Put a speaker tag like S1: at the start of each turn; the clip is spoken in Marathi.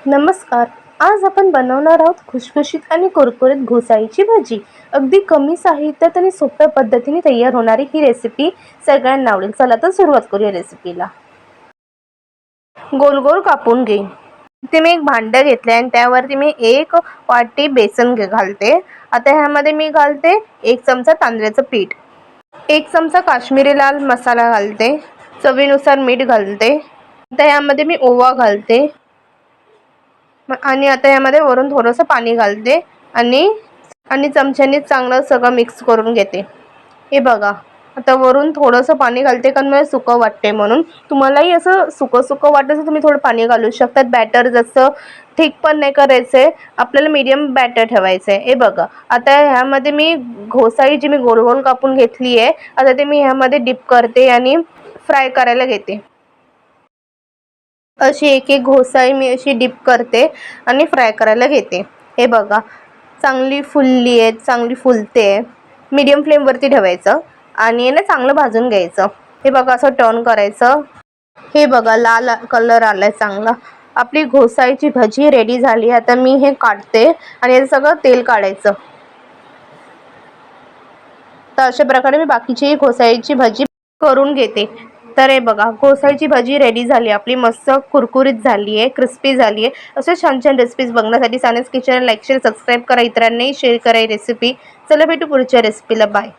S1: नमस्कार. आज आपण बनवणार आहोत खुसखुशीत आणि कुरकुरीत घोसाळीची भाजी. अगदी कमी साहित्यात आणि सोप्या पद्धतीने तयार होणारी ही रेसिपी सगळ्यांना आवडेल. चला तर सुरुवात करूया रेसिपीला. गोल गोल कापून घे. इथे मी एक भांडं घेतले आणि त्यावरती मी 1 वाटी बेसन घालते. आता ह्यामध्ये मी घालते 1 चमचा तांदळाचं पीठ, 1 चमचा काश्मीरी लाल मसाला घालते, चवीनुसार मीठ घालते. आता ह्यामध्ये मी ओवा घालते आणि आता यामध्ये वरून थोडंसं पाणी घालते आणि आणि चमच्याने चांगलं सगळं मिक्स करून घेते. हे बघा, आता वरून थोडंसं पाणी घालते कारण मला सुकं वाटते म्हणून. तुम्हालाही असं सुकं सुकं वाटत असेल तुम्ही थोडं पाणी घालू शकतात. बॅटर जसं थिक पण नाही करायचं आहे, आपल्याला मीडियम बॅटर ठेवायचं आहे. हे बघा, आता ह्यामध्ये मी घोसाळी जी मी गोल गोल कापून घेतली आहे, आता ते मी ह्यामध्ये डिप करते आणि फ्राय करायला घेते. अशी एक एक घोसाळी मी अशी डिप करते आणि फ्राय करायला घेते. हे बघा, चांगली फुलली आहे, चांगली फुलते आहे. मीडियम फ्लेमवरती ठेवायचं आणि ना चांगलं भाजून घ्यायचं. हे बघा, असं टर्न करायचं. हे बघा, लाल कलर आलाय चांगला. आपली घोसाळीची भाजी रेडी झाली. आता मी हे काढते आणि याचं सगळं तेल काढायचं. तर अशा प्रकारे मी बाकीची घोसाळीची भाजी करून घेते. तर हे बघा, घोसाळीची भाजी रेडी झाली आपली. मस्त कुरकुरीत झाली आहे, क्रिस्पी झाली आहे. अशा छान छान रेसिपीज बघण्यासाठी सानस किचन लाईक, शेअर, सबस्क्राईब करा. इतरांनाही शेअर करा ही रेसिपी. चला भेटू पुढच्या रेसिपीला. बाय.